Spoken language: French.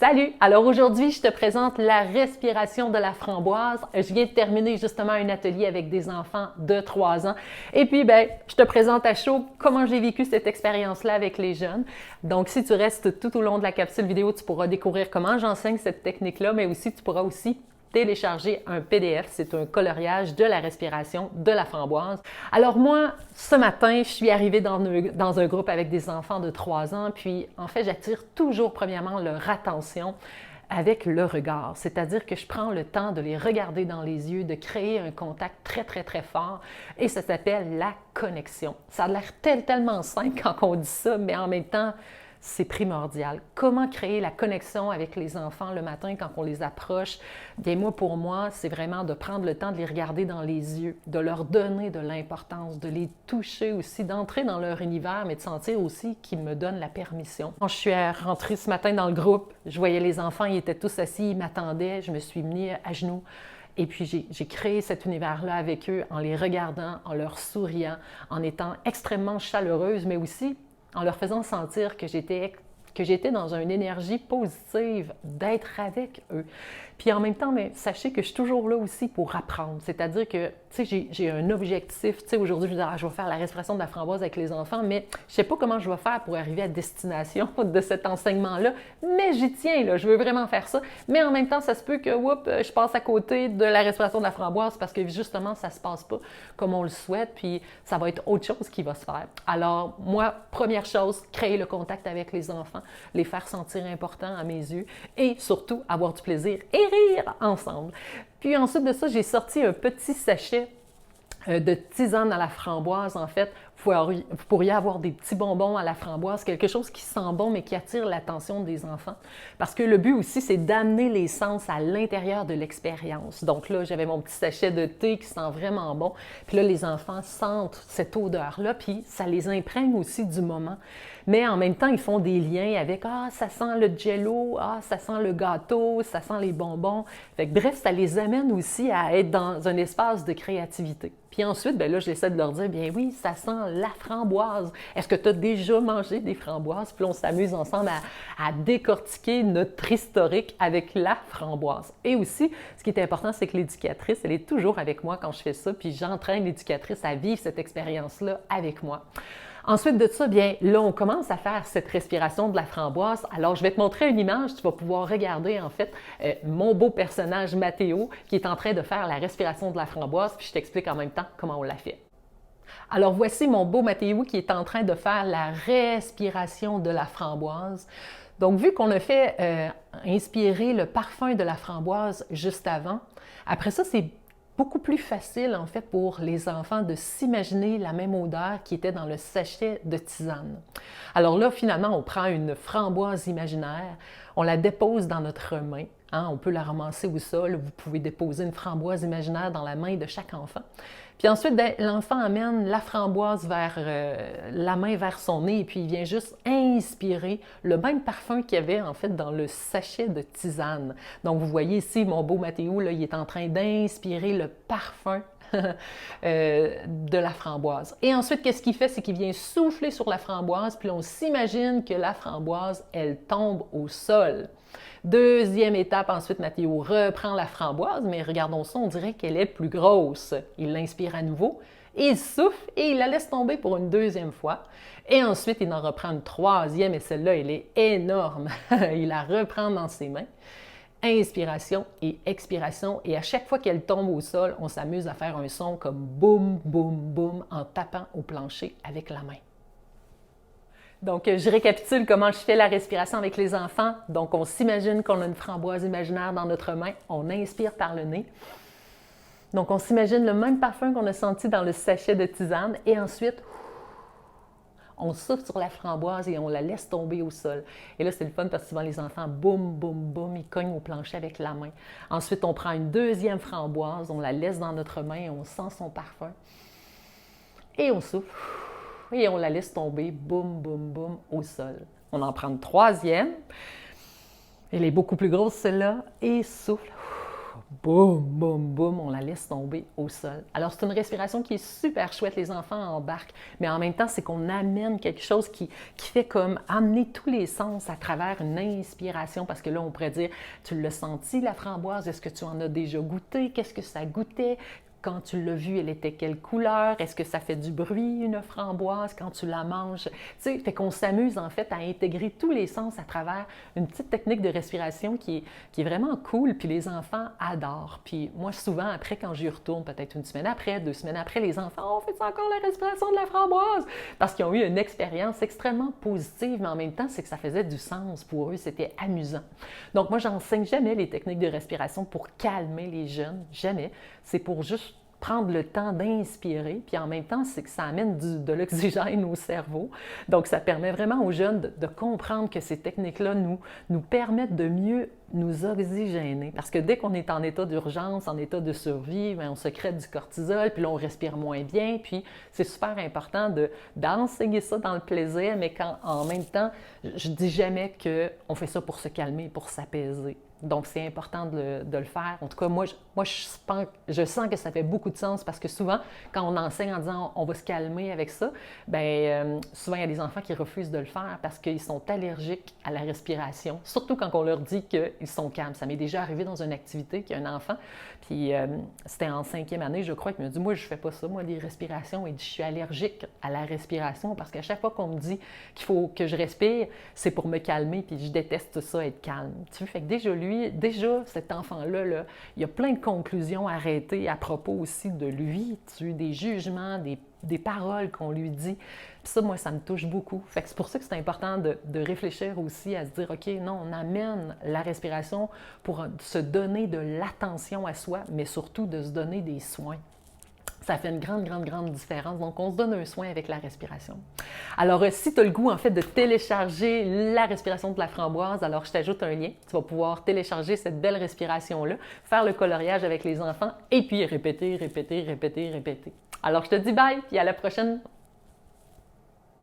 Salut! Alors aujourd'hui, je te présente la respiration de la framboise. Je viens de terminer justement un atelier avec des enfants de 3 ans. Et puis, je te présente à chaud comment j'ai vécu cette expérience-là avec les jeunes. Donc, si tu restes tout au long de la capsule vidéo, tu pourras découvrir comment j'enseigne cette technique-là, mais aussi tu pourras aussi télécharger un PDF, c'est un coloriage de la respiration de la framboise. Alors moi, ce matin, je suis arrivée dans un groupe avec des enfants de 3 ans, puis en fait, j'attire toujours premièrement leur attention avec le regard, c'est-à-dire que je prends le temps de les regarder dans les yeux, de créer un contact très, très, très fort, et ça s'appelle la connexion. Ça a l'air tellement simple quand on dit ça, mais en même temps, c'est primordial. Comment créer la connexion avec les enfants le matin quand on les approche? Bien, pour moi, c'est vraiment de prendre le temps de les regarder dans les yeux, de leur donner de l'importance, de les toucher aussi, d'entrer dans leur univers, mais de sentir aussi qu'ils me donnent la permission. Quand je suis rentrée ce matin dans le groupe, je voyais les enfants, ils étaient tous assis, ils m'attendaient, je me suis mis à genoux. Et puis, j'ai créé cet univers-là avec eux en les regardant, en leur souriant, en étant extrêmement chaleureuse, mais aussi en leur faisant sentir que j'étais dans une énergie positive d'être avec eux. Puis en même temps, mais sachez que je suis toujours là aussi pour apprendre. C'est-à-dire que, tu sais, j'ai un objectif. Tu sais, aujourd'hui, je me dis, je vais faire la respiration de la framboise avec les enfants, mais je ne sais pas comment je vais faire pour arriver à destination de cet enseignement-là. Mais j'y tiens, là. Je veux vraiment faire ça. Mais en même temps, ça se peut que, je passe à côté de la respiration de la framboise parce que, justement, ça ne se passe pas comme on le souhaite, puis ça va être autre chose qui va se faire. Alors, moi, première chose, créer le contact avec les enfants, les faire sentir importants à mes yeux et surtout avoir du plaisir et rire ensemble. Puis ensuite de ça, j'ai sorti un petit sachet de tisane à la framboise. En fait, vous pourriez avoir des petits bonbons à la framboise, quelque chose qui sent bon mais qui attire l'attention des enfants. Parce que le but aussi, c'est d'amener les sens à l'intérieur de l'expérience. Donc là, j'avais mon petit sachet de thé qui sent vraiment bon. Puis là, les enfants sentent cette odeur-là, puis ça les imprègne aussi du moment. Mais en même temps, ils font des liens avec « Ah, ça sent le jello, ah, ça sent le gâteau, ça sent les bonbons ». Bref, ça les amène aussi à être dans un espace de créativité. Puis ensuite, là, j'essaie de leur dire « Bien oui, ça sent la framboise. Est-ce que tu as déjà mangé des framboises? » Puis on s'amuse ensemble à décortiquer notre historique avec la framboise. Et aussi, ce qui est important, c'est que l'éducatrice, elle est toujours avec moi quand je fais ça, puis j'entraîne l'éducatrice à vivre cette expérience-là avec moi. Ensuite de ça, là, on commence à faire cette respiration de la framboise. Alors, je vais te montrer une image. Tu vas pouvoir regarder, en fait, mon beau personnage Mathéo qui est en train de faire la respiration de la framboise, puis je t'explique en même temps comment on la fait. Alors, voici mon beau Mathéo qui est en train de faire la respiration de la framboise. Donc, vu qu'on a fait inspirer le parfum de la framboise juste avant, après ça, c'est beaucoup plus facile, en fait, pour les enfants de s'imaginer la même odeur qui était dans le sachet de tisane. Alors là, finalement, on prend une framboise imaginaire, on la dépose dans notre main. On peut la ramasser au sol, vous pouvez déposer une framboise imaginaire dans la main de chaque enfant. Puis ensuite, l'enfant amène la framboise la main vers son nez et puis il vient juste inspirer le même parfum qu'il y avait en fait dans le sachet de tisane. Donc vous voyez ici, mon beau Mathéo, là, il est en train d'inspirer le parfum de la framboise. Et ensuite, qu'est-ce qu'il fait? C'est qu'il vient souffler sur la framboise, puis on s'imagine que la framboise, elle tombe au sol. Deuxième étape, ensuite, Mathéo reprend la framboise, mais regardons ça, on dirait qu'elle est plus grosse. Il l'inspire à nouveau, il souffle et il la laisse tomber pour une deuxième fois. Et ensuite, il en reprend une troisième et celle-là, elle est énorme. Il la reprend dans ses mains. Inspiration et expiration. Et à chaque fois qu'elle tombe au sol, on s'amuse à faire un son comme boum, boum, boum en tapant au plancher avec la main. Donc, je récapitule comment je fais la respiration avec les enfants. Donc, on s'imagine qu'on a une framboise imaginaire dans notre main. On inspire par le nez. Donc, on s'imagine le même parfum qu'on a senti dans le sachet de tisane. Et ensuite, on souffle sur la framboise et on la laisse tomber au sol. Et là, c'est le fun parce que souvent les enfants, boum, boum, boum, ils cognent au plancher avec la main. Ensuite, on prend une deuxième framboise, on la laisse dans notre main et on sent son parfum. Et on souffle. Et on la laisse tomber, boum, boum, boum, au sol. On en prend une troisième. Elle est beaucoup plus grosse, celle-là. Et souffle. boum, boum, boum, on la laisse tomber au sol. Alors, c'est une respiration qui est super chouette, les enfants embarquent, mais en même temps, c'est qu'on amène quelque chose qui fait comme amener tous les sens à travers une inspiration, parce que là, on pourrait dire, tu l'as senti, la framboise, est-ce que tu en as déjà goûté, qu'est-ce que ça goûtait? Quand tu l'as vue, elle était quelle couleur? Est-ce que ça fait du bruit, une framboise, quand tu la manges? Tu sais, fait qu'on s'amuse en fait à intégrer tous les sens à travers une petite technique de respiration qui est vraiment cool, puis les enfants adorent. Puis moi, souvent, après, quand j'y retourne, peut-être une semaine après, 2 semaines après, les enfants, oh, on fait encore la respiration de la framboise? Parce qu'ils ont eu une expérience extrêmement positive, mais en même temps, c'est que ça faisait du sens pour eux, c'était amusant. Donc moi, j'enseigne jamais les techniques de respiration pour calmer les jeunes, jamais. C'est pour juste prendre le temps d'inspirer, puis en même temps, c'est que ça amène de l'oxygène au cerveau. Donc, ça permet vraiment aux jeunes de comprendre que ces techniques-là nous permettent de mieux nous oxygéner. Parce que dès qu'on est en état d'urgence, en état de survie, bien, on sécrète du cortisol, puis là, on respire moins bien, puis c'est super important d'enseigner ça dans le plaisir, mais en même temps, je dis jamais qu'on fait ça pour se calmer, pour s'apaiser. Donc, c'est important de le faire. En tout cas, moi, je sens que ça fait beaucoup de sens parce que souvent, quand on enseigne en disant on va se calmer avec ça, bien, souvent, il y a des enfants qui refusent de le faire parce qu'ils sont allergiques à la respiration, surtout quand on leur dit qu'ils sont calmes. Ça m'est déjà arrivé dans une activité qu'il y a un enfant, puis c'était en 5e année, je crois, qu'il m'a dit « Moi, je ne fais pas ça, moi, les respirations. » Il dit « Je suis allergique à la respiration parce qu'à chaque fois qu'on me dit qu'il faut que je respire, c'est pour me calmer, puis je déteste ça, être calme. » Tu vois, fait que déjà, cet enfant-là, là, il y a plein de conclusions arrêtées à propos aussi de lui, des jugements, des paroles qu'on lui dit. Puis ça, moi, ça me touche beaucoup. Fait que c'est pour ça que c'est important de réfléchir aussi à se dire, OK, non, on amène la respiration pour se donner de l'attention à soi, mais surtout de se donner des soins. Ça fait une grande, grande, grande différence. Donc, on se donne un soin avec la respiration. Alors, si tu as le goût, en fait, de télécharger la respiration de la framboise, alors je t'ajoute un lien. Tu vas pouvoir télécharger cette belle respiration-là, faire le coloriage avec les enfants et puis répéter, répéter, répéter, répéter. Alors, je te dis bye, puis à la prochaine